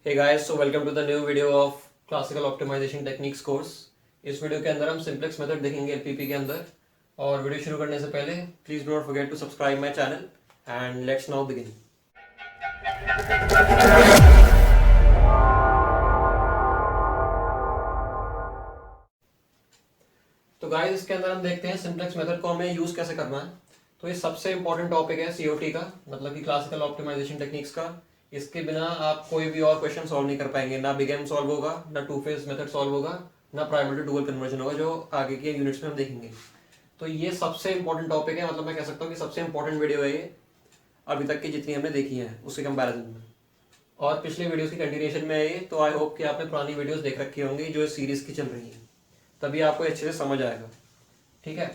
Hey guys, so welcome to the new video of Classical Optimization Techniques course। इस video के अंदर हम simplex method देखेंगे LPP के अंदर। और वीडियो शुरू करने से पहले please do not forget to subscribe my channel and let's now begin. तो गाइस, इसके अंदर हम देखते हैं सिंप्लेक्स मेथड को हमें यूज कैसे करना है। तो ये सबसे इंपॉर्टेंट टॉपिक है सीओटी का, मतलब कि क्लासिकल ऑप्टिमाइजेशन टेक्निक्स का। इसके बिना आप कोई भी और क्वेश्चन सॉल्व नहीं कर पाएंगे। ना बिग एम सॉल्व होगा, ना टू फेज मेथड सॉल्व होगा, ना प्राइमरी टू डुअल कन्वर्जन होगा, जो आगे के यूनिट्स में हम देखेंगे। तो ये सबसे इंपॉर्टेंट टॉपिक है, मतलब मैं कह सकता हूँ कि सबसे इंपॉर्टेंट वीडियो है ये अभी तक की जितनी हमने देखी है उसके कंपैरिजन में। और पिछले वीडियोस की कंटिन्यूएशन में है ये, तो आई होप कि आपने पुरानी वीडियोस देख रखी होंगी जो इस सीरीज की चल रही है, तभी आपको अच्छे से समझ आएगा। ठीक है,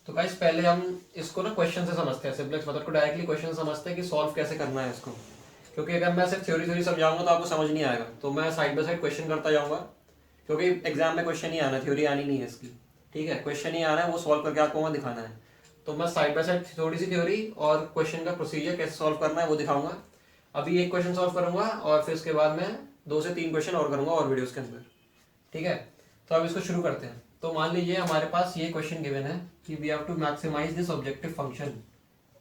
तो गाइस पहले हम इसको ना क्वेश्चन से समझते हैं। सिंप्लेक्स मेथड को डायरेक्टली क्वेश्चन समझते हैं कि सॉल्व कैसे करना है इसको, क्योंकि अगर मैं सिर्फ थ्योरी समझाऊंगा तो आपको समझ नहीं आएगा। तो मैं साइड बाय साइड क्वेश्चन करता जाऊंगा, क्योंकि एग्जाम में क्वेश्चन ही आना, थ्योरी आनी नहीं है इसकी। ठीक है, क्वेश्चन ही आना है, वो सॉल्व करके आपको वहाँ दिखाना है। तो मैं साइड बाय साइड थोड़ी सी थ्योरी और क्वेश्चन का प्रोसीजर कैसे सॉल्व करना है वो दिखाऊंगा। अभी एक क्वेश्चन सॉल्व करूंगा और फिर उसके बाद मैं 2 से 3 क्वेश्चन और करूंगा और वीडियोस के अंदर। ठीक है, तो अब इसको शुरू करते हैं। तो मान लीजिए हमारे पास ये क्वेश्चन गिवन है कि we have to maximize this objective function.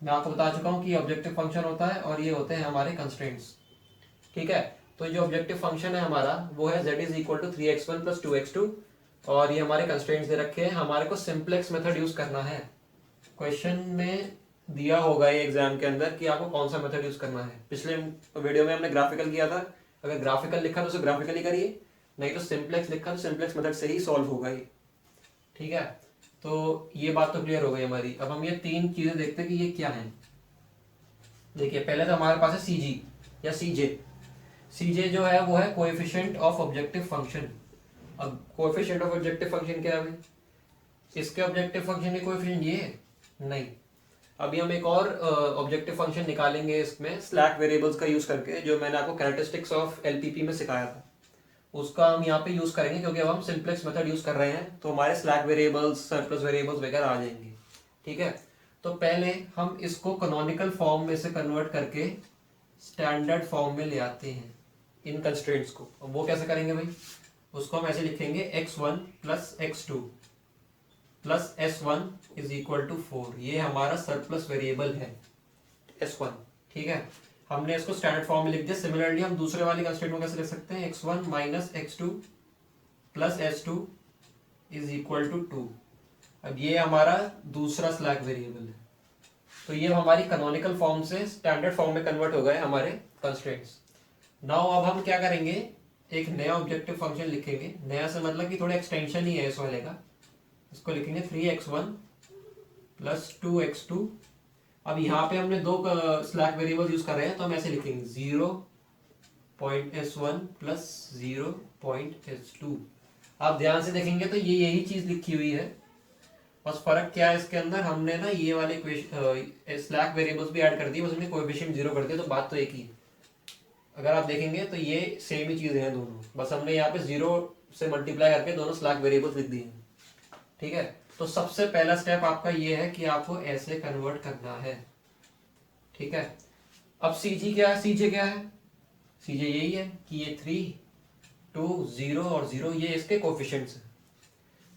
मैं आपको बता चुका हूँ कि ऑब्जेक्टिव फंक्शन होता है और ये होते हैं हमारे कंस्ट्रेंट्स। ठीक है, तो जो ऑब्जेक्टिव फंक्शन है हमारा वो है z is equal to 3x1 plus 2x2 और ये हमारे कंस्ट्रेंट्स दे रखे हैं। हमारे को सिंप्लेक्स मेथड यूज करना है। क्वेश्चन में दिया होगा ये एग्जाम के अंदर कि आपको कौन सा मेथड यूज करना है। पिछले वीडियो में हमने ग्राफिकल किया था, अगर ग्राफिकल लिखा तो उसे ग्राफिकली करिए, नहीं तो सिंप्लेक्स लिखा तो सिंप्लेक्स मेथड से ही सॉल्व होगा ये। ठीक है, तो ये बात तो क्लियर हो गई हमारी। अब हम ये 3 चीजें देखते हैं कि ये क्या है। देखिए, पहले तो हमारे पास है सीजी या सीजे। सीजे जो है वो है कोएफिशिएंट ऑफ ऑब्जेक्टिव फंक्शन। अब कोएफिशिएंट ऑफ ऑब्जेक्टिव फंक्शन क्या है? इसके ऑब्जेक्टिव फंक्शन के कोएफिशिएंट ये है? नहीं। अभी हम एक और ऑब्जेक्टिव फंक्शन निकालेंगे इसमें स्लैक वेरिएबल्स का यूज करके, जो मैंने आपको कैरेक्टरिस्टिक्स ऑफ एलपीपी में सिखाया था, उसका हम यहाँ पे यूज करेंगे। क्योंकि अब हम सिंप्लेक्स मेथड यूज कर रहे हैं तो हमारे स्लैक वेरिएबल्स, सरप्लस वेरिएबल्स वगैरह आ जाएंगे। ठीक है, तो पहले हम इसको कैनोनिकल फॉर्म में से कन्वर्ट करके स्टैंडर्ड फॉर्म में ले आते हैं इन कंस्ट्रेंट्स को। अब वो कैसे करेंगे भाई? उसको हम ऐसे लिखेंगे x1 plus x2 plus s1 is equal to 4। ये हमारा सरप्लस वेरिएबल है s1। ठीक है, हमने इसको स्टैंडर्ड फॉर्म में लिख दिया। सिमिलरली हम दूसरे वाले कंस्ट्रेंट को कैसे लिख सकते हैं? x1 minus x2 plus s2 is equal to 2। अब ये हमारा दूसरा स्लैक वेरिएबल है। तो ये हमारी कैनोनिकल फॉर्म से स्टैंडर्ड फॉर्म में कन्वर्ट हो गए हमारे कंस्ट्रेंट्स। नाउ अब हम क्या करेंगे? एक नया ऑब्जेक्टिव फंक्शन लिखेंगे। नया से मतलब कि थोड़ा एक्सटेंशन ही है इस वाले का। इसको लिखेंगे 3x1 प्लस 2x2। अब यहाँ पे हमने 2 स्लैक वेरिएबल यूज कर रहे हैं, तो हम ऐसे लिखेंगे 0.s1 प्लस 0.s2। आप ध्यान से देखेंगे तो ये यही चीज लिखी हुई है, बस फर्क क्या है इसके अंदर, हमने ना ये वाले स्लैक वेरिएबल्स भी ऐड कर दिए, बस हमने कोएफिशिएंट 0 कर दिया। तो बात तो एक ही है। अगर आप देखेंगे तो ये सेम ही चीजें हैं दोनों, बस हमने यहाँ पे 0 से मल्टीप्लाई करके दोनों स्लैक वेरिएबल्स लिख दिए हैं। ठीक है, तो सबसे पहला स्टेप आपका ये है कि आपको ऐसे कन्वर्ट करना है। ठीक है, अब सीजी क्या है? सीजे क्या है? सीजे यही है कि ये 3, 2, 0 और 0 ये इसके कोएफिशिएंट्स हैं।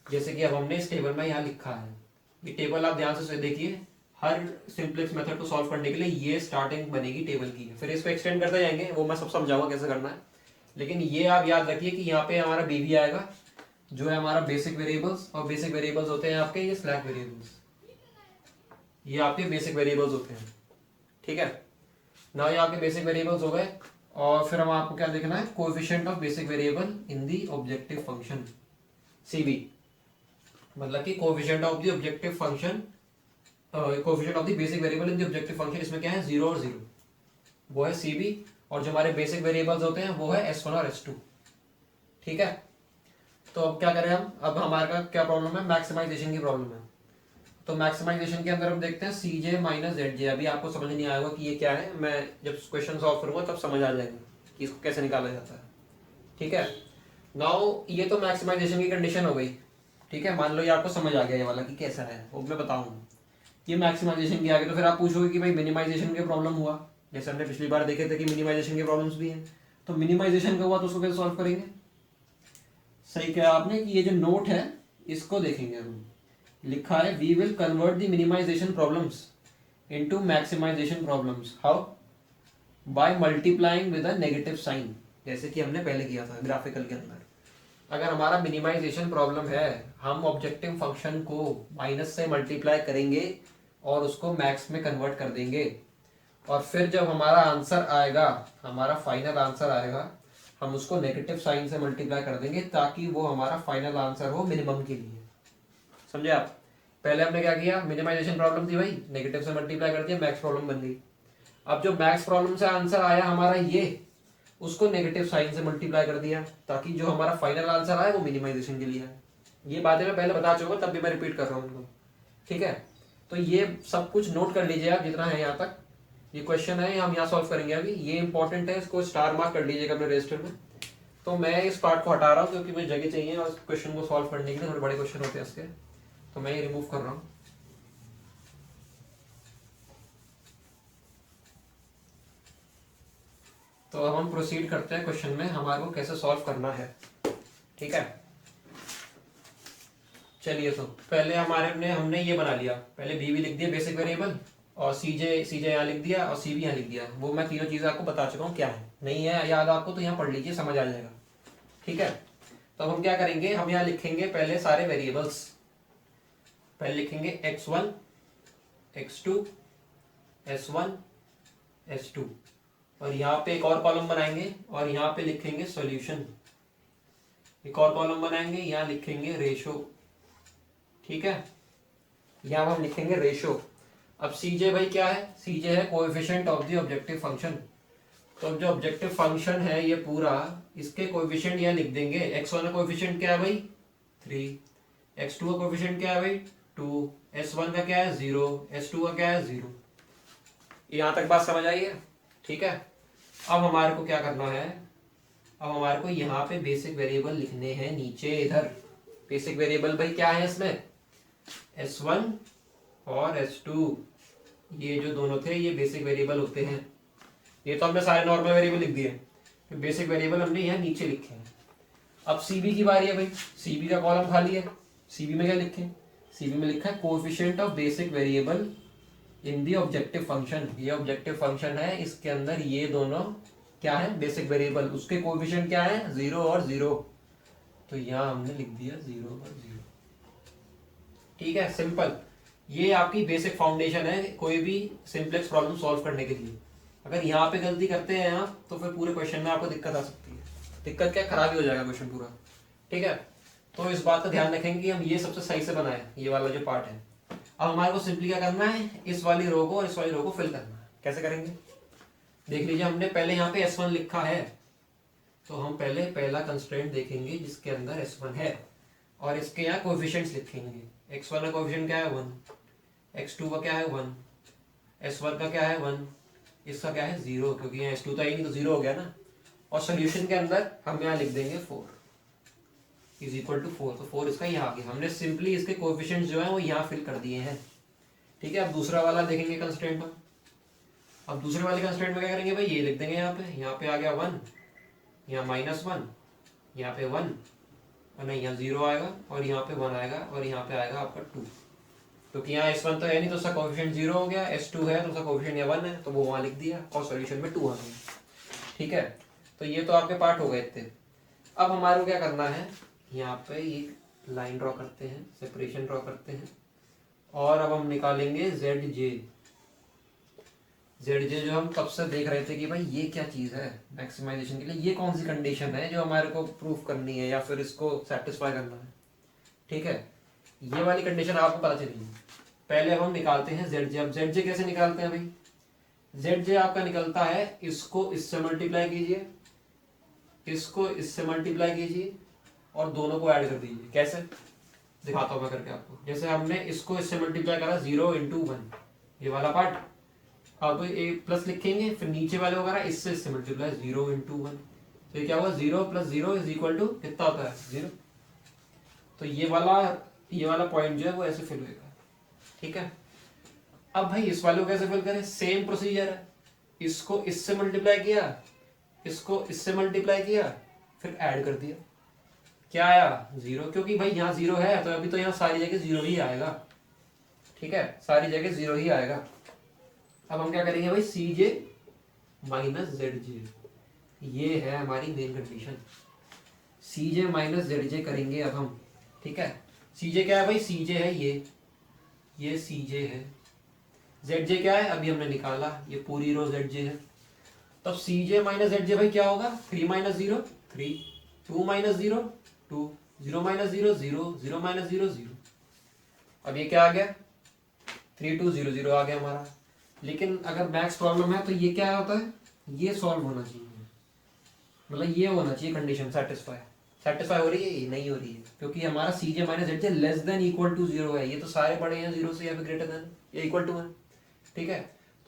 जैसे कि अब हमने इस टेबल में यहाँ लिखा है, ये टेबल आप ध्यान से देखिए। हर सिंप्लेक्स मेथड को सॉल्व करने के लिए ये स्टार्टिंग बनेगी टेबल की, फिर इसको एक्सटेंड करते जाएंगे, वो मैं सब समझाऊंगा कैसे करना है। लेकिन ये आप याद रखिए कि यहाँ पे हमारा बीवी आएगा, जो है हमारा बेसिक वेरिएबल्स। और बेसिक वेरिएबल्स होते हैं आपके ये स्लैक वेरिएबल्स, ये आपके बेसिक वेरिएबल्स होते हैं। ठीक है, ना ये आपके बेसिक वेरिएबल्स हो गए। और फिर हम आपको क्या देखना है? Coefficient of basic variable in the objective function, CB, मतलब कि coefficient of the objective function, coefficient of the basic variable in the objective function. इसमें क्या है? 0 और 0, वो है सीबी। और जो हमारे बेसिक वेरिएबल्स होते हैं वो है s1 और s2। ठीक है, तो अब क्या करें हम? अब हमारे का क्या प्रॉब्लम है? मैक्सिमाइजेशन की प्रॉब्लम है। तो मैक्सिमाइजेशन के अंदर हम देखते हैं सीजे माइनस जेड। अभी आपको समझ नहीं आएगा कि ये क्या है, मैं जब क्वेश्चन सॉल्व करूंगा तब समझ आ जाएगा कि इसको कैसे निकाला जाता है। ठीक है, नाउ ये तो मैक्सिमाइजेशन की कंडीशन हो गई। ठीक है, मान लो ये आपको समझ आ गया ये वाला कि कैसा है, वो मैं बताऊंगा। ये मैक्सिमाइजेशन की आ गई, तो फिर आप पूछोगे कि भाई मिनिमाइजेशन के प्रॉब्लम हुआ, जैसे हमने पिछली बार देखे थे कि मिनिमाइजेशन के प्रॉब्लम्स भी हैं। तो मिनिमाइजेशन का हुआ तो उसको कैसे सॉल्व करेंगे? सही कहा आपने कि ये जो नोट है इसको देखेंगे हम। लिखा है we will convert the minimization problems into maximization problems. How? By multiplying with a negative sign, जैसे कि हमने पहले किया था ग्राफिकल के अंदर। अगर हमारा मिनिमाइजेशन प्रॉब्लम है, हम ऑब्जेक्टिव फंक्शन को माइनस से मल्टीप्लाई करेंगे और उसको मैक्स में कन्वर्ट कर देंगे, और फिर जब हमारा आंसर आएगा, हमारा फाइनल आंसर आएगा, हम उसको नेगेटिव साइन से मल्टीप्लाई कर देंगे ताकि वो हमारा फाइनल आंसर हो मिनिमम के लिए। समझे आप? पहले हमने क्या किया, मिनिमाइजेशन प्रॉब्लम थी भाई, नेगेटिव से मल्टीप्लाई कर दिया, मैक्स प्रॉब्लम बन गई। अब जो मैक्स प्रॉब्लम से आंसर आया हमारा ये, उसको नेगेटिव साइन से मल्टीप्लाई कर दिया ताकि जो हमारा फाइनल आंसर आए वो मिनिमाइजेशन के लिए है। ये बातें मैं पहले बता चुका हूँ, तब भी मैं रिपीट कर रहा हूँ उनको। ठीक है, तो ये सब कुछ नोट कर लीजिए आप जितना है यहाँ तक। ये क्वेश्चन है, हम यहाँ सॉल्व करेंगे अभी, ये इंपॉर्टेंट है, इसको स्टार मार्क कर लीजिएगा अपने रजिस्टर में। तो मैं इस पार्ट को हटा रहा हूँ क्योंकि मुझे जगह चाहिए और क्वेश्चन को सॉल्व करने के लिए, थोड़े बड़े क्वेश्चन होते हैं इसके, तो मैं ये रिमूव कर रहा हूँ। तो अब हम प्रोसीड करते हैं क्वेश्चन में, हमारे को कैसे सॉल्व करना है। ठीक है, चलिए। तो पहले हमने ये बना लिया, पहले बी भी लिख दिया बेसिक वेरिएबल, और सीजे यहाँ लिख दिया, और सी भी यहाँ लिख दिया। वो मैं तीनों चीजें आपको बता चुका हूँ क्या है, नहीं है याद आपको तो यहाँ पढ़ लीजिए, समझ आ जाएगा। ठीक है, तो हम क्या करेंगे, हम यहाँ लिखेंगे पहले सारे वेरिएबल्स। पहले लिखेंगे x1, x2, s1, s2, और यहाँ पे एक और कॉलम बनाएंगे और यहाँ पे लिखेंगे सॉल्यूशन। एक और कॉलम बनाएंगे, यहाँ लिखेंगे रेशो। ठीक है, यहाँ हम लिखेंगे रेशो। अब सीजे भाई क्या है, सीजे है coefficient of the objective function. तो अब जो ऑब्जेक्टिव फंक्शन है ये पूरा, इसके कोएफिशिएंट यहाँ लिख देंगे। x1 का कोएफिशिएंट क्या है भाई 3, x2 का कोएफिशिएंट क्या है भाई 2, s1 का क्या है 0, s2 का क्या है 0। यहाँ तक बात समझ आई है? ठीक है, अब हमारे को क्या करना है, अब हमारे को यहाँ पे बेसिक वेरिएबल लिखने हैं नीचे इधर। बेसिक वेरिएबल भाई क्या है इसमें, s1 और s2, ये जो दोनों थे ये बेसिक वेरिएबल होते हैं। ये तो हमने सारे नॉर्मल वेरिएबल लिख दिए, फिर बेसिक वेरिएबल हमने यहाँ नीचे लिखे हैं। अब सीबी की बारी है भाई, सीबी का कॉलम खाली है। सीबी में क्या लिखें, सीबी में लिखा है coefficient of basic variable in the objective function. ये ऑब्जेक्टिव फंक्शन है, इसके अंदर ये दोनों क्या है बेसिक वेरिएबल, उसके कोएफिशिएंट क्या है 0 और 0। तो यहाँ हमने लिख दिया 0 और 0। ठीक है, सिंपल। ये आपकी बेसिक फाउंडेशन है कोई भी सिंपलेक्स प्रॉब्लम सॉल्व करने के लिए। अगर यहाँ पे गलती करते हैं आप तो फिर पूरे क्वेश्चन में आपको दिक्कत आ सकती है। दिक्कत क्या, खराब ही हो जाएगा क्वेश्चन पूरा। ठीक है, तो इस बात का ध्यान रखेंगे कि हम ये सबसे सही से बनाए ये वाला जो पार्ट है। अब हमारे को सिंपली क्या करना है, इस वाली रो को और इस वाली रो को फिल करना है। कैसे करेंगे देख लीजिए, हमने पहले यहाँ पे S1 लिखा है, तो हम पहले पहला कंस्ट्रेंट देखेंगे जिसके अंदर S1 है, और इसके यहाँ कोएफिशिएंट्स लिखेंगे। x1 का कोएफिशिएंट क्या है 1, x2 का क्या है 1, s1 का क्या है 1, इसका क्या है 0, क्योंकि यहाँ s2 तो ही नहीं तो 0 हो गया ना। और सोल्यूशन के अंदर हम यहाँ लिख देंगे 4 इज इक्वल टू 4, तो 4 इसका यहाँ आ गया। हमने सिंपली इसके कोएफिशिएंट्स जो है वो यहाँ फिल कर दिए हैं। ठीक है, अब दूसरा वाला देखेंगे कंस्ट्रेंट में। अब दूसरे वाले कंस्ट्रेंट में क्या करेंगे भाई, ये लिख देंगे यहाँ पे आ गया 1, यहाँ -1, यहाँ पे 1, और नहीं यहाँ 0 आएगा, और यहाँ पे 1 आएगा, और यहाँ पे आएगा आपका 2, क्योंकि यहाँ S1 तो है नहीं तो उसका कोएफिशिएंट 0 हो गया, S2 है तो उसका कोएफिशिएंट यहाँ 1 है, तो वो वहाँ लिख दिया और सॉल्यूशन में 2 आ गया। ठीक है, तो ये तो आपके पार्ट हो गए थे। अब हमारे को क्या करना है, यहाँ पे एक लाइन ड्रॉ करते हैं, सेपरेशन ड्रॉ करते हैं, और अब हम निकालेंगे ZJ। ZJ जो हम कब से देख रहे थे कि भाई ये क्या चीज़ है मैक्सिमाइजेशन के लिए, ये कौन सी कंडीशन है जो हमारे को प्रूफ करनी है या फिर इसको सेटिस्फाई करना है। ठीक है, ये वाली कंडीशन आपको पता चली। पहले अब हम निकालते हैं ZJ। अब ZJ कैसे निकालते हैं भाई, ZJ आपका निकलता है, इसको इससे मल्टीप्लाई कीजिए, इसको इससे मल्टीप्लाई कीजिए, और दोनों को ऐड कर दीजिए। कैसे दिखाता हूँ मैं करके आपको। जैसे हमने इसको इससे मल्टीप्लाई करा 0 × 1, ये वाला पार्ट, अब ये प्लस लिखेंगे, फिर नीचे वाले को करा इससे इससे मल्टीप्लाई 0 × 1, तो ये क्या हुआ 0 + 0 इज इक्वल टू कितना होता है 0। तो ये वाला पॉइंट जो है वो ऐसे फिल होगा। ठीक है, अब भाई इस वाले को कैसे फिल करें, सेम प्रोसीजर है, इसको इससे मल्टीप्लाई किया, इसको इससे मल्टीप्लाई किया, फिर ऐड कर दिया, क्या आया 0, क्योंकि भाई यहाँ 0 है तो अभी तो यहाँ सारी जगह 0 ही आएगा। ठीक है, सारी जगह 0 ही आएगा। अब हम क्या करेंगे भाई, सी जे माइनस जेड जे, ये है हमारी मेन कंडीशन। सी जे माइनस जेड जे करेंगे अब हम। ठीक है, सी जे क्या है भाई, सी जे है ये सी जे है। जेड जे क्या है, अभी हमने निकाला, ये पूरी रो जेड जे है। तब सी जे माइनस जेड जे भाई क्या होगा, 3 माइनस 0 3, 2 माइनस 0 2, 0 माइनस 0 0, 0 माइनस 0 0। अब ये क्या आ गया, 3 2 0 0 आ गया हमारा। लेकिन अगर मैक्स प्रॉब्लम है तो ये क्या होता है, ये सॉल्व होना चाहिए, मतलब ये होना चाहिए कंडीशन सेटिस्फाई हो रही है, ये नहीं हो रही है, क्योंकि हमारा C J minus Z J less than equal to 0 है। ये तो सारे बड़े हैं 0 से या फिर ग्रेटर देन या इक्वल टू है। ठीक है,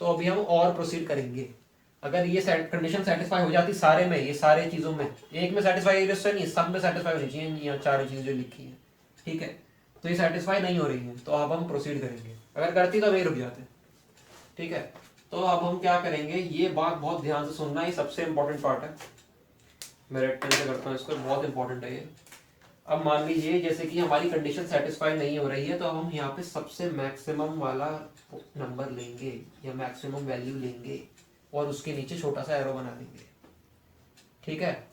तो अभी हम और प्रोसीड करेंगे। अगर ये कंडीशन सेटिस्फाई हो जाती सारे में, ये सारे चीजों में, एक में सेटिस्फाई नहीं, सब में सेटिस्फाई होनी चाहिए, यहाँ चार चीजें जो लिखी है। ठीक है, तो ये सेटिस्फाई नहीं हो रही है, तो अब हम प्रोसीड करेंगे। अगर करती तो वही रुक जाते। ठीक है, तो अब हम क्या करेंगे, ये बात बहुत ध्यान से सुनना, ये सबसे इंपॉर्टेंट पार्ट है। मैं रेड पेन से करता हूँ इसको, बहुत इंपॉर्टेंट है ये। अब मान लीजिए जैसे कि हमारी कंडीशन सेटिस्फाई नहीं हो रही है, तो हम यहाँ पे सबसे मैक्सिमम वाला नंबर लेंगे या मैक्सिमम वैल्यू लेंगे और उसके नीचे छोटा सा एरो बना देंगे। ठीक है,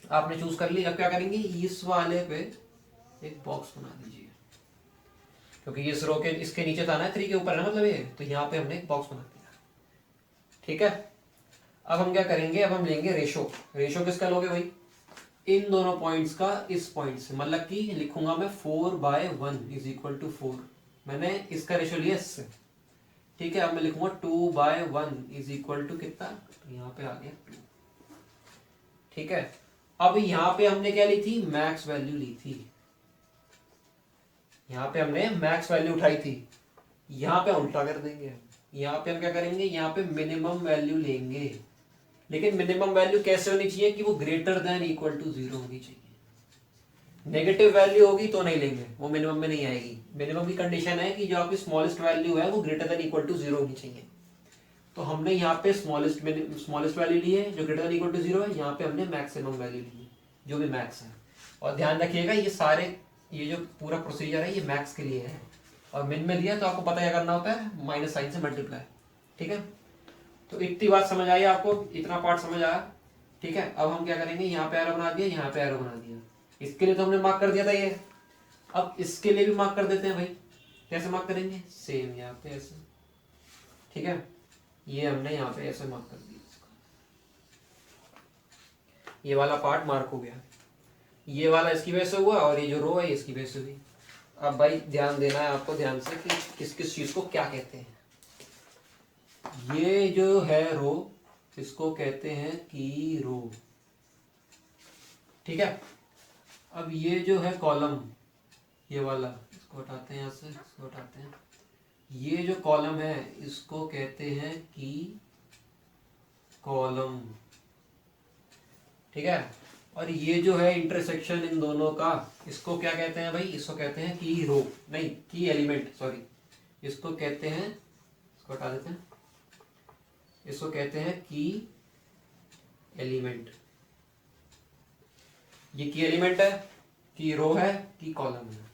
आपने चूज कर ली। अब क्या करेंगे, इस वाले पे एक बॉक्स बना दीजिए, क्योंकि इस रो के इसके नीचे था ना, 3 के ऊपर है ना, मतलब ये, तो यहाँ पे हमने एक बॉक्स बना दिया। ठीक है, अब हम क्या करेंगे, अब हम लेंगे रेशो। रेशो किसका लोगे भाई, इन दोनों पॉइंट्स का इस पॉइंट से, मतलब कि लिखूंगा मैं 4/1 इज इक्वल टू 4, मैंने इसका रेशो लिया इससे। ठीक है, अब मैं लिखूंगा 2/1 इज इक्वल टू कितना, तो यहाँ पे आ गया 2। ठीक है, अब यहाँ पे हमने क्या ली थी, मैक्स वैल्यू ली थी, यहाँ पे हमने मैक्स वैल्यू उठाई थी। यहाँ पे उल्टा कर देंगे, यहाँ पे हम क्या करेंगे, यहाँ पे मिनिमम वैल्यू लेंगे। लेकिन मिनिमम वैल्यू कैसे होनी चाहिए कि वो ग्रेटर देन इक्वल टू 0 होनी चाहिए। नेगेटिव वैल्यू होगी तो नहीं लेंगे, वो मिनिमम में नहीं आएगी। मिनिमम की कंडीशन है कि जो आपकी स्मॉलेस्ट वैल्यू है वो ग्रेटर देन इक्वल टू 0 होनी चाहिए। तो हमने यहाँ पे स्मॉलेस्ट वैल्यू ली है जो ग्रेटर देन इक्वल टू 0 है, यहाँ पे हमने मैक्सिमम वैल्यू ली है जो भी मैक्स है। और ध्यान रखिएगा ये जो पूरा प्रोसीजर है ये मैक्स के लिए है, और मिन में दिया तो आपको पता क्या करना होता है, माइनस साइन से मल्टीप्लाई। ठीक है, तो इतनी बात समझ आई आपको, इतना पार्ट समझ आया। ठीक है, अब हम क्या करेंगे, यहाँ पे एरो बना दिया, यहाँ पे एरो बना दिया। इसके लिए तो हमने मार्क कर दिया था ये, अब इसके लिए भी मार्क कर देते हैं भाई। कैसे मार्क करेंगे, सेम यहाँ पे ऐसे। ठीक है, ये हमने यहाँ पे ऐसे मार्क कर दिया, ये वाला पार्ट मार्क हो गया। ये वाला इसकी वजह से हुआ और ये जो रो है इसकी वजह से हुई। अब भाई ध्यान देना है आपको ध्यान से कि किस किस चीज को क्या कहते हैं। ये जो है रो, इसको कहते हैं की रो। ठीक है, अब ये जो है कॉलम, ये वाला, इसको हटाते हैं यहाँ से, इसको हटाते हैं। ये जो कॉलम है इसको कहते हैं की कॉलम। ठीक है, और ये जो है इंटरसेक्शन इन दोनों का, इसको क्या कहते हैं भाई, इसको कहते हैं की रो, नहीं की एलिमेंट, सॉरी, इसको कहते हैं, इसको हटा देते हैं, इसको कहते हैं की एलिमेंट। ये की एलिमेंट है, की रो है, की कॉलम है।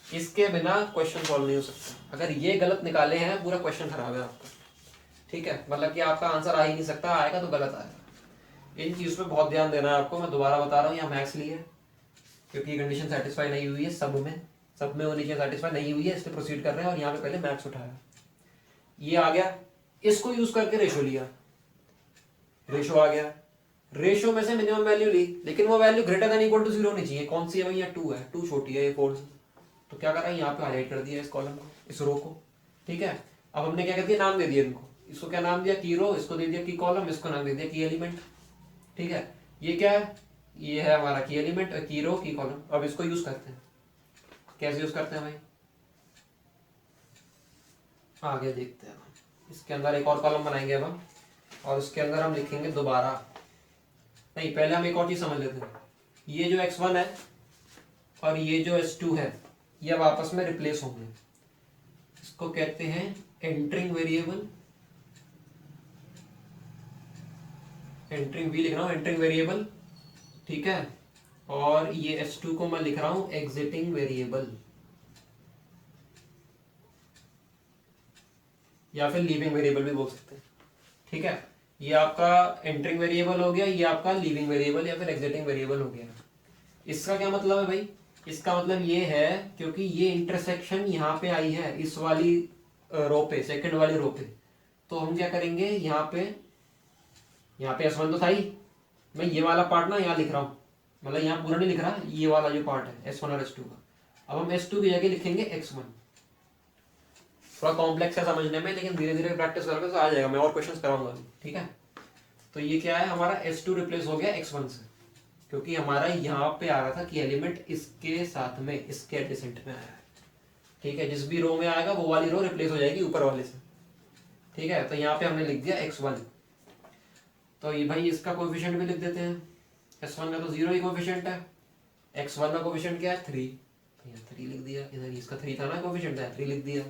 इसके बिना क्वेश्चन सॉल्व नहीं हो सकता। अगर ये गलत निकाले हैं पूरा क्वेश्चन खराब है आपका। ठीक है, मतलब कि आपका आंसर आ ही नहीं सकता, आएगा तो गलत आएगा। इन चीज पे बहुत ध्यान देना है आपको। मैं दोबारा बता रहा हूँ, यहाँ मैक्स ली है क्योंकि कंडीशन सेटिस्फाई नहीं हुई है, सब में होनी चाहिए, सेटिस्फाई नहीं हुई है, इसलिए प्रोसीड कर रहे हैं। और यहाँ पे पहले मैक्स उठाया, ये आ गया, इसको यूज करके रेशो लिया, रेशो आ गया। रेशो में से मिनिमम वैल्यू ली, लेकिन वो value greater than equal to 0 होनी चाहिए। कौन सी है भाई, यहाँ 2 है, 2 छोटी है, ये 4 से, तो क्या करा, यहाँ पे हाईलाइट कर दिया इस कॉलम को, इस रो को। ठीक है, अब हमने क्या कर दिया, नाम दे दिया इनको। इसको क्या नाम दिया, की रो, इसको दे दिया की कॉलम, इसको नाम दे दिया की एलिमेंट। ठीक है, ये क्या है, ये है हमारा की एलिमेंट, की रो, की कॉलम। अब इसको यूज करते हैं, कैसे यूज करते हैं भाई, आगे देखते हैं। इसके अंदर एक और कॉलम बनाएंगे अब हम, और उसके अंदर हम लिखेंगे दोबारा, नहीं पहले हम एक और चीज समझ लेते हैं। ये जो x1 है और ये जो s2 है, ये अब आपस में रिप्लेस होंगे। इसको कहते हैं एंटरिंग वेरिएबल एंटरिंग वी लिख रहा हूँ, एंटरिंग वेरिएबल, ठीक है। और ये S2 को मैं लिख रहा हूँ एग्जिटिंग वेरिएबल या फिर लीविंग वेरिएबल भी बोल सकते हैं, ठीक है। ये आपका एंटरिंग वेरिएबल हो गया, ये आपका लीविंग वेरिएबल या फिर एग्जिटिंग वेरिएबल हो गया। इसका क्या मतलब है भाई? इसका मतलब ये है क्योंकि ये इंटरसेक्शन यहाँ पे आई है इस वाली रो पे, सेकंड वाली रो पे, तो हम क्या करेंगे यहाँ पे S1 तो था ही, मैं ये वाला पार्ट ना यहाँ लिख रहा हूँ, मतलब यहाँ पूरा नहीं लिख रहा, ये वाला जो पार्ट है S1 और S2 का। अब हम S2 की जगह लिखेंगे X1। थोड़ा कॉम्प्लेक्स है समझने में, लेकिन धीरे धीरे प्रैक्टिस करोगे तो आ जाएगा, मैं और क्वेश्चंस कराऊंगा, ठीक है। तो ये क्या है, हमारा S2 रिप्लेस हो गया X1 से, क्योंकि हमारा यहाँ पे आ रहा था कि एलिमेंट इसके साथ में, इसके एडजेसेंट में आया है, ठीक है। जिस भी रो में आएगा वो वाली रो रिप्लेस हो जाएगी ऊपर वाले से, ठीक है। तो यहाँ पे हमने लिख दिया X1। तो ये भाई इसका कोएफिशिएंट भी लिख देते हैं। S1 का तो 0 ही कोएफिशिएंट है, X1 का कोएफिशिएंट क्या है 3, तो यहाँ 3 लिख दिया। इधर इसका 3 था ना कोएफिशिएंट, 3 लिख दिया।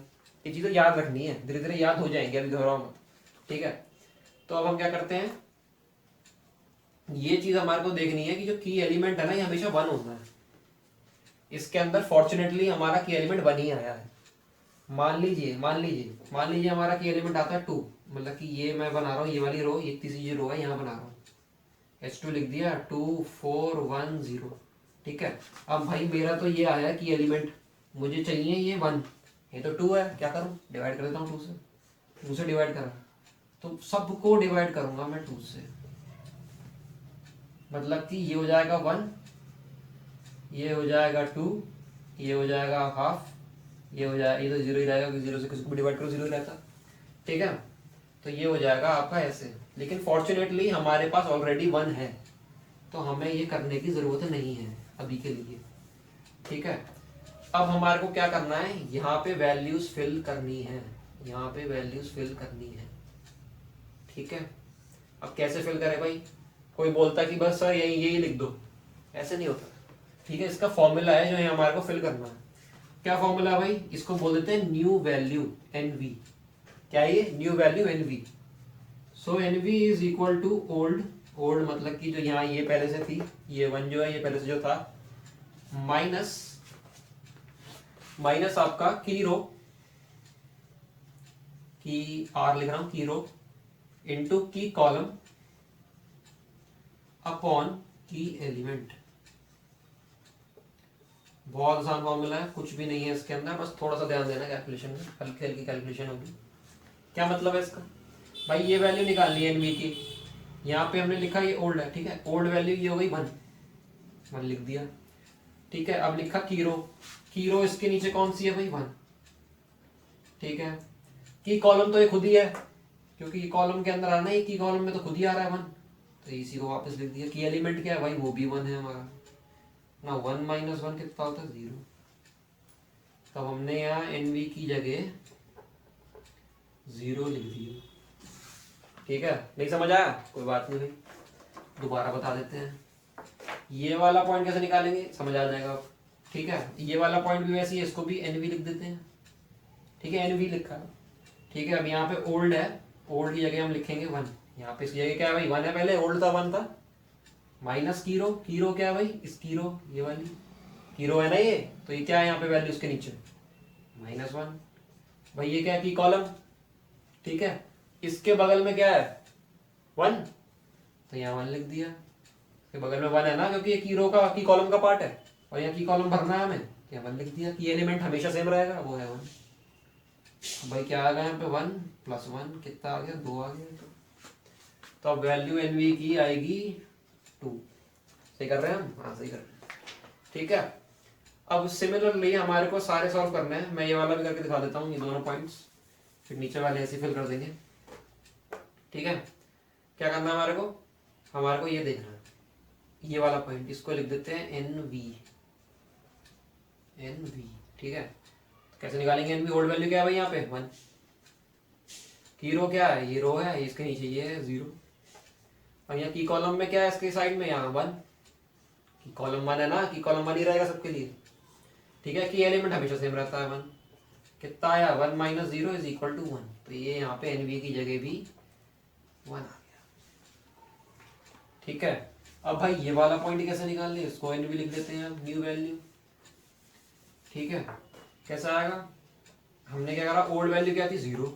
ये चीज़ें याद रखनी है, धीरे धीरे याद हो जाएंगे, अभी दोहराऊंगा, ठीक है। तो अब हम क्या करते हैं, ये चीज हमारे को देखनी है कि जो की एलिमेंट है ना ये हमेशा 1 होता है। इसके अंदर फॉर्चुनेटली हमारा की एलिमेंट 1 ही आया है। मान लीजिए हमारा की एलिमेंट आता है 2, मतलब कि ये मैं बना रहा हूँ, ये वाली रो, ये तीसरी जो रो है यहाँ बना रहा हूँ, H2 लिख दिया, 2 4 1 0, ठीक है। अब भाई मेरा तो ये आया कि एलिमेंट, मुझे चाहिए ये 1, ये तो 2 है, क्या करूँ, डिवाइड कर देता हूँ 2 से डिवाइड करा, तो सबको डिवाइड करूंगा मैं 2 से, मतलब कि ये हो जाएगा 1, ये हो जाएगा 2, ये हो जाएगा हाफ, ये हो जाएगा, ये तो 0 ही रहेगा क्योंकि 0 से किसी को भी डिवाइड करो 0 ही रहता, ठीक है। तो ये हो जाएगा आपका ऐसे, लेकिन फॉर्चुनेटली हमारे पास ऑलरेडी 1 है, तो हमें ये करने की ज़रूरत नहीं है अभी के लिए, ठीक है। अब हमारे को क्या करना है, यहाँ पे वैल्यूज फिल करनी है, यहाँ पे वैल्यूज फिल करनी है, ठीक है। अब कैसे फिल करें भाई, कोई बोलता कि बस सर यही लिख दो, ऐसे नहीं होता, ठीक है। इसका फॉर्मूला है जो हमारे को फिल करना है। क्या फॉर्मूला है भाई, इसको बोल देते हैं न्यू वैल्यू NV। क्या ये new value NV? So NV is equal to old, old मतलब कि जो यहाँ ये पहले से थी, ये 1 जो है ये पहले से जो था, माइनस आपका की रो, की R लिख रहा हूं, की रो इंटू की कॉलम अपॉन की एलिमेंट। बहुत आसान फॉर्मूला है, कुछ भी नहीं है इसके अंदर, बस थोड़ा सा ध्यान देना कैलकुलेशन में, हल्की हल्की कैलकुलेशन होगी। क्या मतलब है इसका भाई, ये वैल्यू निकालनी है NV की, यहाँ पे हमने लिखा ये ओल्ड है, ठीक है। ओल्ड वैल्यू ये हो गई 1 लिख दिया, ठीक है। अब लिखा की रो इसके नीचे कौन सी है भाई 1, ठीक है। की कॉलम तो ये खुद ही है, क्योंकि कॉलम के अंदर आना है, की कॉलम में तो खुद ही आ रहा है 1, तो इसी को वापस लिख दिया। की एलिमेंट क्या है भाई, वो भी 1 है हमारा ना, 1 माइनस 1 कितना होता है 0। तब हमने यहाँ NV की जगह 0 लिख दिया, ठीक है। नहीं समझ आया, कोई बात नहीं भाई, दोबारा बता देते हैं। ये वाला पॉइंट कैसे निकालेंगे समझ आ जाएगा अब, ठीक है। ये वाला पॉइंट भी वैसे ही, इसको भी NV लिख देते हैं, ठीक है। NV लिखा, ठीक है। अब यहाँ पे ओल्ड है, ओल्ड की जगह हम लिखेंगे 1, यहाँ पे इसकी जगह क्या है भाई 1 है, पहले ओल्ड था 1 था, माइनस की रो क्या है भाई, इस की रो, ये वाली की रो है ना ये, तो ये क्या है यहाँ पे वैल्यू इसके नीचे -1 भाई, ये क्या है की कॉलम, ठीक है। इसके बगल में क्या है 1, तो यहाँ 1 लिख दिया, इसके बगल में 1 है ना, क्योंकि ये की रो का, की कॉलम का पार्ट है, और यहाँ की कॉलम भरना है हमें, तो यहाँ 1 लिख दिया। की एलिमेंट हमेशा सेम रहेगा, वो है 1 भाई। क्या आ गया यहाँ पे 1 + 1 कितना आ गया, 2 आ गया। तो अब वैल्यू NV की आएगी 2, सही कर रहे हैं हम, हाँ सही कर रहे हैं, ठीक है। अब सिमिलरली हमारे को सारे सॉल्व करने हैं, मैं ये वाला भी करके दिखा देता हूँ, ये दोनों पॉइंट्स, फिर नीचे वाले ऐसे फिल कर देंगे, ठीक है। क्या करना है हमारे को ये देखना है, ये वाला पॉइंट, इसको लिख देते हैं NV, ठीक है। तो कैसे निकालेंगे NV, ओल्ड वैल्यू क्या है भाई यहाँ पे 1, की रो क्या है, ये रो है, इसके नीचे ये है 0, और यहाँ की कॉलम में क्या है, इसके साइड में यहाँ 1, की कॉलम 1 है ना, की कॉलम 1 ही रहेगा सबके लिए, ठीक है। की एलिमेंट हमेशा सेम रहता है 1, कितना आया 1 माइनस 0 इज इक्वल टू 1, तो ये यहाँ पे NV की जगह भी 1 आ गया, ठीक है। अब भाई ये वाला पॉइंट कैसे निकाल ले, इसको एन भी लिख देते हैं अब, न्यू वैल्यू। ठीक है, कैसा आएगा, हमने क्या करा, ओल्ड वैल्यू क्या थी 0,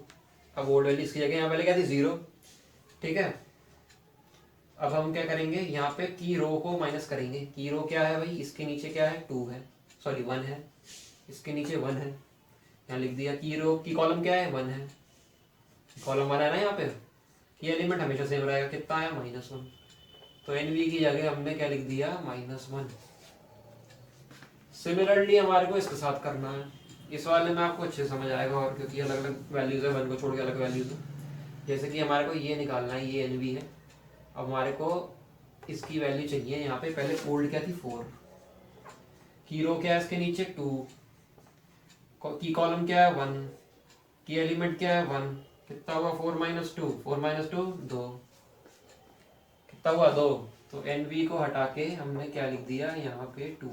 अब ओल्ड वैल्यू इसकी जगह यहाँ पहले क्या थी 0। ठीक है, अब हम क्या करेंगे, यहाँ पे की रो को माइनस करेंगे। की रो क्या है भाई, इसके नीचे क्या है 2 है, सॉरी 1 है, इसके नीचे 1 है, यहाँ लिख दिया। की रो की कॉलम क्या है 1 है, कॉलम 1 है ना यहाँ पे, ये एलिमेंट हमेशा सेम रहेगा, कितना आया -1, तो एन वी की जगह हमने क्या लिख दिया -1। सिमिलरली हमारे को इसके साथ करना है, इस वाले में आपको अच्छे समझ आएगा, और क्योंकि अलग अलग वैल्यूज है, 1 को छोड़ के अलग वैल्यूज है। जैसे कि हमारे को ये निकालना है, ये एन वी है, अब हमारे को इसकी वैल्यू चाहिए यहाँ पे, पहले ओल्ड क्या थी 4, की रो क्या है इसके नीचे 2, की कॉलम क्या है 1, की एलिमेंट क्या है 1, कितना हुआ 4 - 2, 4 - 2 2, कितना हुआ 2, तो एन वी को हटा के हमने क्या लिख दिया यहाँ पे 2,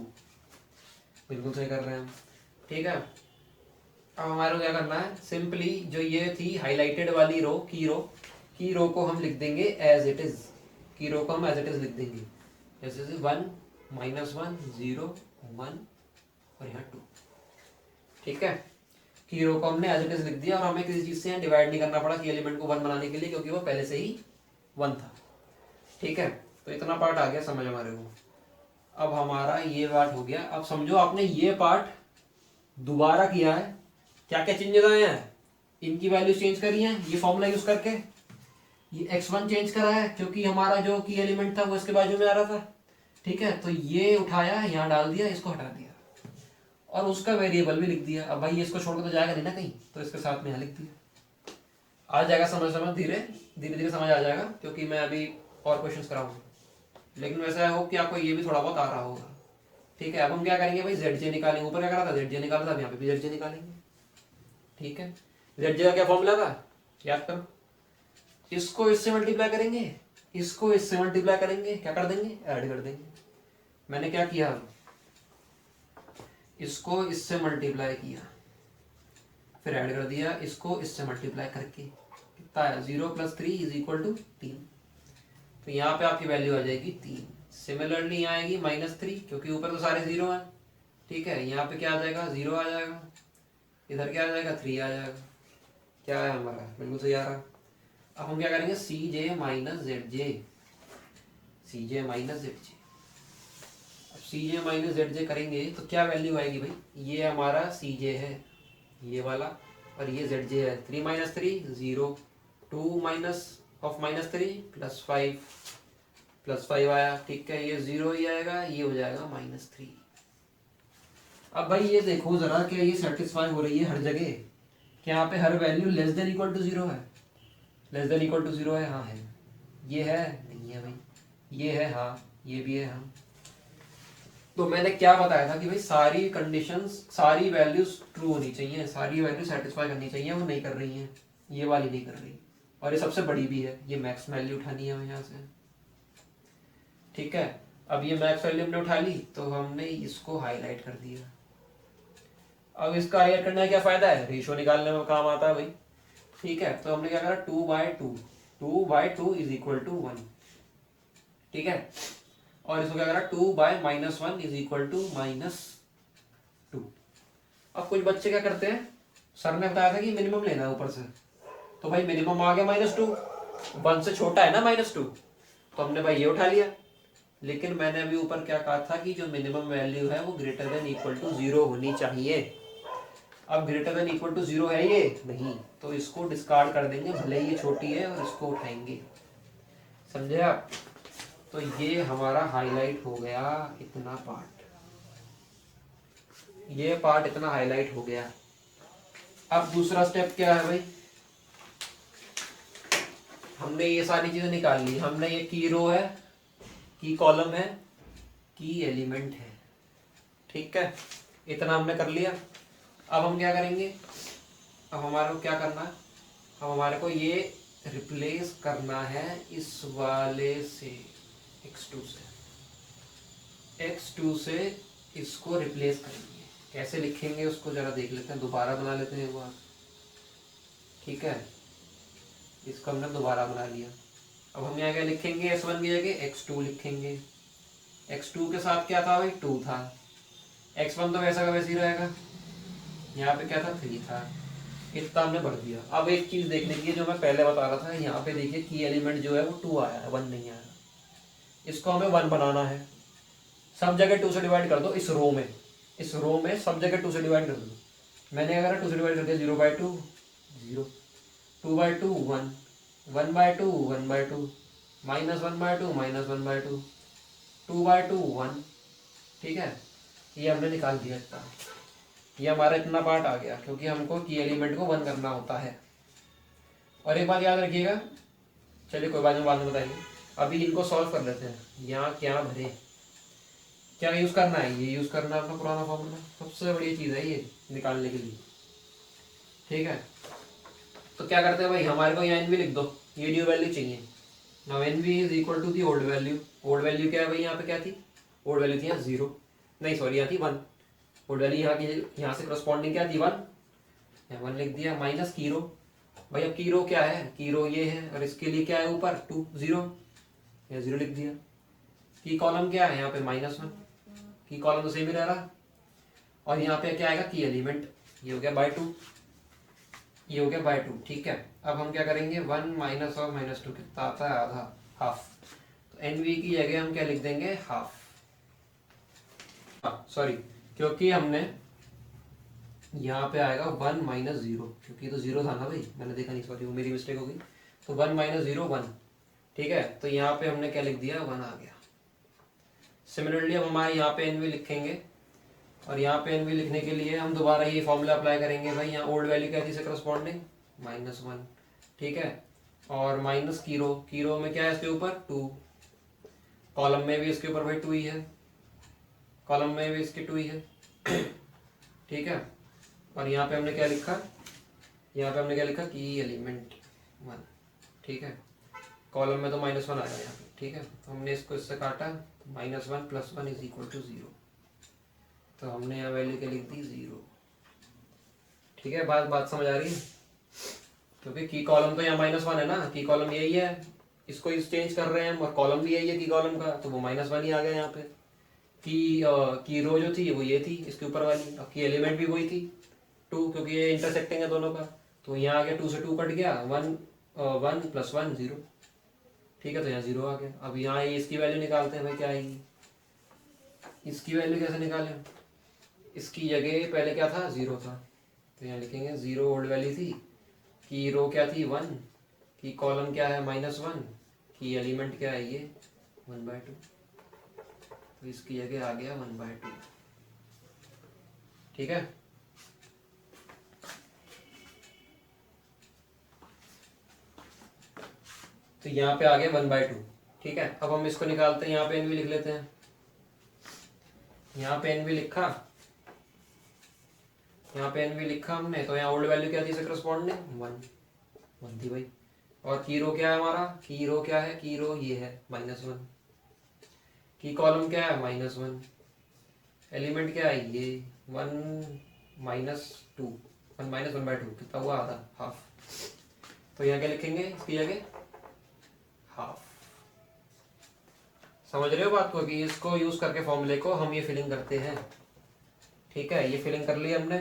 बिल्कुल सही कर रहे हैं हम। ठीक है, अब हमारे को क्या करना है, सिंपली जो ये थी हाईलाइटेड वाली रो, की रो को हम लिख देंगे एज इट इज, की रो को हम एज इट इज लिख देंगे, जैसे 1 -1 0 1 और यहाँ 2। ठीक है, की रो को हमने एज इट इज लिख दिया, और हमें किसी चीज से डिवाइड नहीं करना पड़ा कि एलिमेंट को 1 बनाने के लिए, क्योंकि वो पहले से ही 1 था। ठीक है, तो इतना पार्ट आ गया समझ हमारे को। अब हमारा ये पार्ट हो गया, अब समझो आपने ये पार्ट दोबारा किया है, क्या क्या चेंजेस आए हैं, इनकी वैल्यू चेंज करी है ये फॉर्मूला यूज करके, ये x1 चेंज करा है क्योंकि हमारा जो की एलिमेंट था वो इसके बाजू में आ रहा था। ठीक है, तो ये उठाया यहाँ डाल दिया, इसको हटा दिया, और उसका वेरिएबल भी लिख दिया। अब भाई ये इसको छोड़ के तो जाएगा नहीं ना कहीं, तो इसके साथ में यहाँ लिख दिया। आ जाएगा समझ धीरे धीरे समझ आ जाएगा, क्योंकि मैं अभी और क्वेश्चंस कराऊंगा, लेकिन वैसा हो कि आपको ये भी थोड़ा बहुत आ रहा होगा। ठीक है, अब हम क्या करेंगे भाई, जेड जे निकालेंगे, ऊपर क्या करा था जेड जे निकाला था, अब यहाँ पे भी जेड जे निकालेंगे। ठीक है, जेड जे का क्या फॉर्मूला था याद करो, इसको इससे मल्टीप्लाई करेंगे, इसको इससे मल्टीप्लाई करेंगे, क्या कर देंगे ऐड कर देंगे। मैंने क्या किया, इसको इससे मल्टीप्लाई किया, फिर ऐड कर दिया, इसको इससे मल्टीप्लाई करके कितना आया 0 + 3 = 3, तो यहाँ पे आपकी वैल्यू आ जाएगी 3। सिमिलरली यहाँ आएगी -3, क्योंकि ऊपर तो सारे 0 हैं। ठीक है, यहाँ पे क्या आ जाएगा 0 आ जाएगा, इधर क्या आ जाएगा 3 आ जाएगा, क्या है हमारा बिल्कुल सही आ रहा। अब हम क्या करेंगे, सी जे - ZJ, सी जे - ZJ, अब सी जे - ZJ करेंगे तो क्या वैल्यू आएगी भाई, ये हमारा सी जे है ये वाला, और ये ZJ है, 3 - 3 0, 2 -3 + 5 आया। ठीक है, ये 0 ही आएगा, ये हो जाएगा -3। अब भाई ये देखो जरा, क्या ये सेटिस्फाई हो रही है हर जगह, क्या यहाँ पे हर वैल्यू <0 है, <0 है, हाँ है, ये है नहीं है भाई, ये है हाँ, ये भी है हाँ। तो मैंने क्या बताया था कि भाई सारी कंडीशंस, सारी वैल्यूज ट्रू होनी चाहिए, सारी वैल्यू सेटिस्फाई करनी चाहिए, वो नहीं कर रही हैं, ये वाली नहीं कर रही, और ये सबसे बड़ी भी है, ये मैक्स वैल्यू उठानी है हमें यहाँ से। ठीक है, अब ये मैक्स वैल्यू हमने उठा ली, तो हमने इसको हाईलाइट कर दिया। अब इसका हाईलाइट करने का क्या फायदा है, रेशियो निकालने में काम आता है भाई। ठीक है, तो हमने क्या करा 2/2 = 1। ठीक है, और इसको क्या करा 2/-1 = -2। अब कुछ बच्चे क्या करते हैं, सर ने बताया था कि मिनिमम लेना है ऊपर से, तो भाई मिनिमम आ गया -2, 1 से छोटा है ना -2, तो हमने भाई ये उठा लिया। लेकिन मैंने अभी ऊपर क्या कहा था कि जो मिनिमम वैल्यू है वो > 0 होनी चाहिए। अब > 0 है ये नहीं, तो इसको डिस्कार्ड कर देंगे, भले ही ये छोटी है, और इसको उठाएंगे, समझे आप। तो ये हमारा हाईलाइट हो गया इतना पार्ट, ये पार्ट इतना हाईलाइट हो गया। अब दूसरा स्टेप क्या है भाई, हमने ये सारी चीजें निकाल ली, हमने ये की रो है, की कॉलम है, की एलिमेंट है। ठीक है, इतना हमने कर लिया। अब हम क्या करेंगे, अब हमारे को क्या करना है, अब हमारे को ये रिप्लेस करना है इस वाले से, x2 से इसको रिप्लेस करेंगे। कैसे लिखेंगे उसको जरा देख लेते हैं, दोबारा बना लेते हैं एक बार। ठीक है, इसको हमने दोबारा बना लिया, अब हम यहाँ क्या लिखेंगे, x1 की जगह x2 लिखेंगे। x2 के साथ क्या था भाई, 2 था। x1 तो वैसा का वैसे ही रहेगा, यहाँ पे क्या था 3 था, इतना हमने भर दिया। अब एक चीज देखने की है जो मैं पहले बता रहा था, यहाँ पे देखिए की एलिमेंट जो है वो 2 आया है, 1 नहीं आया। इसको हमें 1 बनाना है, सब जगह 2 से डिवाइड कर दो। इस रो में, इस रो में सब जगह 2 से डिवाइड कर दो। मैंने क्या करा, 2 से डिवाइड कर दिया, 0/2 0, 2/2 1, 1/2 1/2, -1/2 -1/2, 2/2 1। ठीक है, ये हमने निकाल दिया इतना। ये हमारा इतना पार्ट आ गया, क्योंकि हमको की एलिमेंट को 1 करना होता है। और एक बात याद रखिएगा, चलिए कोई बात नहीं, बाद में बताएंगे। अभी इनको सॉल्व कर लेते हैं। यहाँ क्या भरे, क्या यूज करना है, ये यूज करना है अपना पुराना फॉर्मूला, सबसे बढ़िया चीज है ये निकालने के लिए। ठीक है, तो क्या करते हैं भाई, हमारे को यहाँ एन भी लिख दो, ये न्यू वैल्यू चाहिए। Now N B is equal to the old value. Old value क्या है भाई, यहाँ पे क्या थी, ओल्ड वैल्यू थी यहाँ 0, नहीं सॉरी यहाँ थी 1। ओल्ड वैल्यू यहाँ की, यहाँ से करस्पॉन्डिंग क्या थी 1, यहाँ 1 लिख दिया, माइनस की रो। भाई अब की रो क्या है, की रो ये है, और इसके लिए क्या है ऊपर 2 0, यहाँ 0 लिख दिया। की कॉलम क्या है यहाँ पे -1, की कॉलम तो सेम ही रह रहा। और यहाँ पे क्या आएगा, की एलिमेंट, ये हो गया /2, ये हो गया /2। ठीक है, अब हम क्या करेंगे, 1 माइनस और -2 कितना आता है, आधा, हाफ। तो एन वी की जगह हम क्या लिख देंगे, हाफ। सॉरी, क्योंकि हमने यहाँ पे आएगा 1 - 0, क्योंकि तो 0 था ना भाई, मैंने देखा नहीं, सॉरी वो मेरी मिस्टेक हो गई। तो 1 - 0 1। ठीक है, तो यहाँ पे हमने क्या लिख दिया, 1 आ गया। सिमिलरली अब हमारे यहाँ पे एन वी लिखेंगे, और यहाँ पे एन वी लिखने के लिए हम दोबारा ये फॉर्मूला अप्लाई करेंगे। भाई यहाँ ओल्ड वैल्यू क्या थी इससे करस्पॉन्डिंग, -1। ठीक है, और माइनस की रो में क्या है इसके ऊपर 2, कॉलम में भी इसके ऊपर भाई 2 ही है, कॉलम में भी इसके 2 ही है। ठीक है, और यहाँ पे हमने क्या लिखा, यहाँ पे हमने क्या लिखा, की एलिमेंट 1। ठीक है, कॉलम में तो -1 आया यहाँ पे। ठीक है, तो हमने इसको इससे काटा, -1 + 1 = 0, तो हमने यहाँ वैल्यू क्या लिख दी, 0। ठीक है, बात समझ आ रही है, क्योंकि की कॉलम तो यहाँ -1 है ना, की कॉलम यही है, इसको इस चेंज कर रहे हैं हम, और कॉलम भी यही है की कॉलम का, तो वो -1 ही आ गया यहाँ पे। की रो जो थी वो ये थी इसके ऊपर वाली, अब की एलिमेंट भी वही थी 2, क्योंकि ये इंटरसेक्टिंग है दोनों का, तो यहाँ आ गया 2 से 2 कट गया, 1 1 + 1 0। ठीक है, तो यहाँ 0 आ गया। अब यहाँ इसकी वैल्यू निकालते हैं भाई, क्या आएगी, इसकी वैल्यू कैसे निकालें, इसकी जगह पहले क्या था, 0 था, तो यहाँ लिखेंगे 0 ओल्ड वैल्यू थी, की रो क्या थी 1, की कॉलम क्या है -1, की एलिमेंट क्या है ये 1/2, तो इसकी जगह आ गया 1/2। ठीक है, तो यहाँ पे आ गया 1/2। ठीक है, अब हम इसको निकालते हैं, यहाँ पे एन भी लिख लेते हैं। यहाँ पे एन भी लिखा, यहाँ पे एन भी लिखा हमने, तो यहाँ ओल्ड वैल्यू क्या थी इसे करस्पॉन्डिंग 1 थी भाई। और की रो क्या है हमारा, की रो क्या है, की रो ये है -1, की कॉलम क्या है -1, एलिमेंट क्या है ये 1 - 2, 1 - 1/2 कितना हुआ, आधा, हाफ। तो यहाँ क्या लिखेंगे इसकी जगह, हाफ। समझ रहे हो बात को, कि इसको यूज करके फॉर्मूले को हम ये फिलिंग करते हैं। ठीक है, ये फिलिंग कर ली हमने।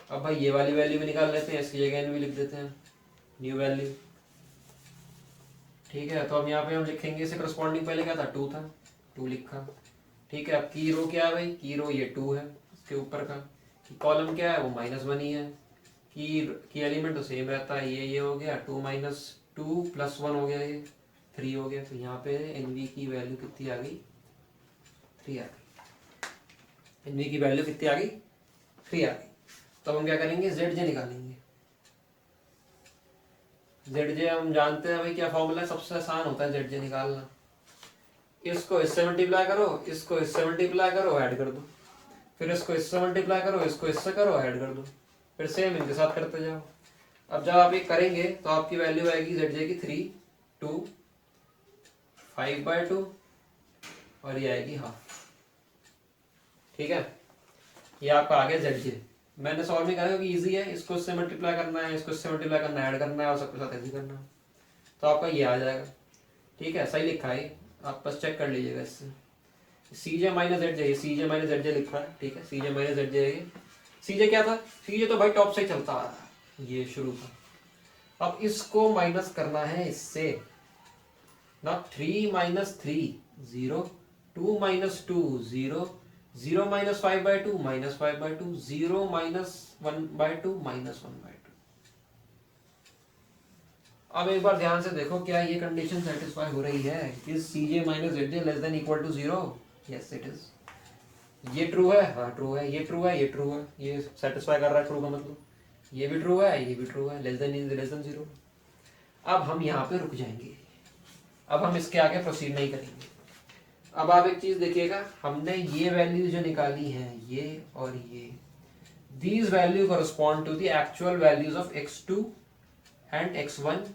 अब भाई ये वाली वैल्यू भी निकाल लेते हैं, इसकी जगह एन भी लिख देते हैं, न्यू वैल्यू। ठीक है, तो अब यहाँ पे हम लिखेंगे इसे करस्पॉन्डिंग, पहले क्या था 2 था, 2 लिखा। ठीक है, अब की रो क्या है भाई, की रो ये 2 है इसके ऊपर का, की कॉलम क्या है वो -1 ही है, की एलिमेंट तो सेम रहता है, ये हो गया 2 - 2 + 1 हो गया, ये 3 हो गया। तो यहाँ पे एन वी की वैल्यू कितनी आ गई, 3 आ गई। एन वी की वैल्यू कितनी आ गई, 3 आ गई। तो हम क्या करेंगे, जेड जे निकालेंगे। जेड जे हम जानते हैं भाई क्या फॉर्मूला है, सबसे आसान होता है जेड जे निकालना। इसको इससे मल्टीप्लाई करो, इसको इससे मल्टीप्लाई करो, ऐड कर दो, फिर इसको इससे मल्टीप्लाई करो, इसको इससे करो, ऐड कर दो, फिर सेम इनके साथ करते जाओ। अब जब आप ये करेंगे तो आपकी वैल्यू आएगी जेड जे की 3 2 5/2, और ये आएगी हाफ। ठीक है, ये आपका आ गया जेड जे। मैंने सॉल्व नहीं करा क्योंकि इजी है, इसको इससे मल्टीप्लाई करना है, इसको इससे मल्टीप्लाई करना है, ऐड करना है, और सबके साथ ऐसे करना है, तो आपका ये आ जाएगा। ठीक है, सही लिखा है, आप बस चेक कर लीजिएगा इससे। CJ minus ZJ, CJ minus ZJ लिखा है, ठीक है, CJ माइनस ZJ। CJ क्या था? CJ तो भाई टॉप से ही चलता आ रहा है, ये शुरू था। अब इसको माइनस करना है इससे ना, 3 minus 3 0, 2 minus 2 0, 0 minus 5/2 minus 5/2, 0 minus 1/2 minus 1/2। अब एक बार ध्यान से देखो, क्या ये कंडीशन सेटिस्फाई हो रही है? Is CJ minus ZJ less than equal to 0? Yes it is. ये ट्रू है, हाँ ट्रू है, ये ट्रू है, ये ट्रू है, ये सेटिस्फाई कर रहा है ट्रू का मतलब, ये भी ट्रू है, ये भी ट्रू है, less than is less than 0। अब हम यहाँ पे रुक जाएंगे, अब हम इसके आगे प्रोसीड नहीं करेंगे। अब आप एक चीज देखिएगा, हमने ये वैल्यू जो निकाली है, ये और ये, these value correspond to the actual values of x2 and x1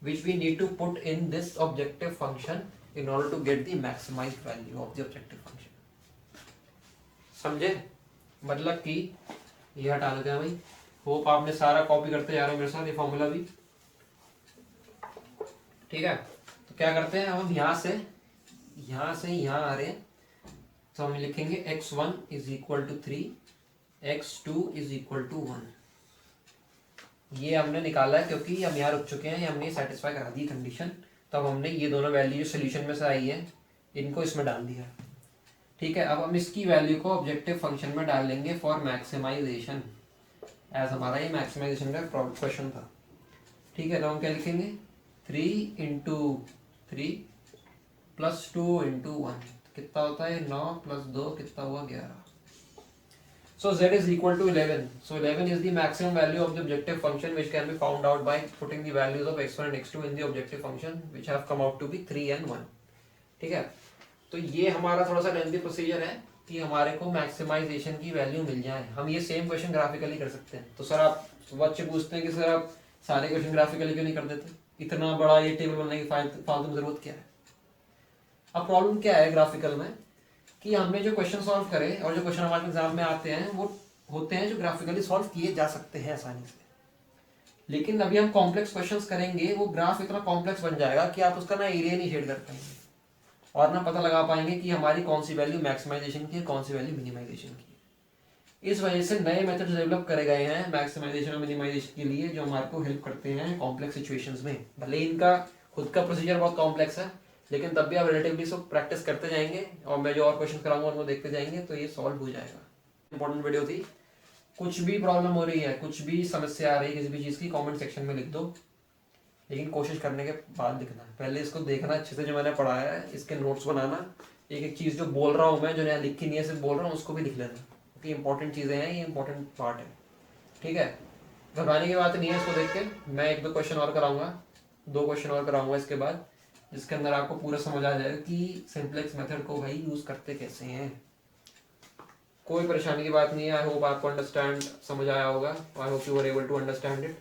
which we need to put in this objective function in order to get the maximized value of the objective function। समझे? मतलब कि ये हटा देते हैं भाई, hope आपने सारा कॉपी करते जा रहे हो मेरे साथ, ये फॉर्मूला भी, ठीक है। तो क्या करते हैं, हम यहाँ से यहाँ आ रहे हैं, तो हम लिखेंगे x1 is equal to 3, x2 is equal to 1। ये हमने निकाला है क्योंकि हम यहाँ रुक चुके हैं, हमने सेटिस्फाई करा दी कंडीशन, तब हमने ये दोनों वैल्यू जो सोल्यूशन में से आई है इनको इसमें डाल दिया, ठीक है। अब हम इसकी वैल्यू को ऑब्जेक्टिव फंक्शन में डाल लेंगे फॉर मैक्सिमाइजेशन, एज हमारा ये मैक्सिमाइजेशन का क्वेश्चन था, ठीक है। तो हम क्या लिखेंगे, 3 इंटू 3 प्लस 2 इंटू 1 कितना होता है, 9 प्लस 2 कितना हुआ, 11। So z is equal to 11. So 11 is the maximum value of the objective function which can be found out by putting the values of x1 and x2 in the objective function which have come out to be 3 and 1। ठीक है, तो ये हमारा थोड़ा सा lengthy procedure है कि हमारे को मैक्सिमाइजेशन की वैल्यू मिल जाए। हम ये सेम क्वेश्चन ग्राफिकली कर सकते हैं। तो सर आप बच्चे पूछते हैं कि सर आप सारे क्वेश्चन ग्राफिकली क्यों नहीं कर देते, इतना बड़ा ये टेबल बनने की फालतू जरूरत क्या है। अब प्रॉब्लम क्या है ग्राफिकल में कि हमने जो क्वेश्चन सॉल्व करे और जो क्वेश्चन हमारे एग्जाम में आते हैं वो होते हैं जो ग्राफिकली सॉल्व किए जा सकते हैं आसानी से, लेकिन अभी हम कॉम्प्लेक्स क्वेश्चंस करेंगे, वो ग्राफ इतना कॉम्प्लेक्स बन जाएगा कि आप उसका ना एरिया नहीं शेड कर पाएंगे और ना पता लगा पाएंगे कि हमारी कौन सी वैल्यू मैक्सिमाइजेशन की है, कौन सी वैल्यू मिनिमाइजेशन की है। इस वजह से नए मेथड्स डेवलप करे गए हैं मैक्सिमाइजेशन और मिनिमाइजेशन के लिए, जो हमारे को हेल्प करते हैं कॉम्प्लेक्स सिचुएशंस में। भले इनका खुद का प्रोसीजर बहुत कॉम्प्लेक्स है, लेकिन तब भी आप रिलेटिवली सब प्रैक्टिस करते जाएंगे और मैं जो और क्वेश्चन कराऊंगा उनको देखते जाएंगे तो ये सॉल्व हो जाएगा। इंपॉर्टेंट वीडियो थी। कुछ भी प्रॉब्लम हो रही है, कुछ भी समस्या आ रही है किसी भी चीज़ की, कमेंट सेक्शन में लिख दो, लेकिन कोशिश करने के बाद लिखना। पहले इसको देखना अच्छे से, जो मैंने पढ़ाया है इसके नोट्स बनाना, एक एक चीज़ जो बोल रहा हूँ मैं, जो नया लिखी नहीं है सिर्फ बोल रहा हूँ, उसको भी लिख लेना, क्योंकि इंपॉर्टेंट चीज़ें हैं, ये इंपॉर्टेंट पार्ट है, ठीक है। घबराने की बात नहीं है। इसको देख के मैं 1-2 क्वेश्चन और कराऊंगा, 2 क्वेश्चन और कराऊंगा इसके बाद, जिसके अंदर आपको पूरा समझ आ जाएगा कि सिंप्लेक्स मेथड को भाई यूज करते कैसे हैं। कोई परेशानी की बात नहीं है। आई होप आपको अंडरस्टैंड समझ आया होगा। I hope you are able to understand it.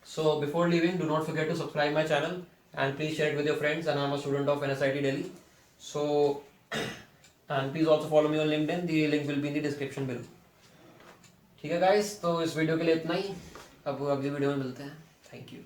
So before leaving, do not forget to subscribe my channel and please share it with your friends, and I am a student of NSIT Delhi। So and please also follow me on LinkedIn, the link will be in the description below. ठीक है guys, तो इस video के लिए इतना ही। अब अगली video में मिलते हैं। Thank you.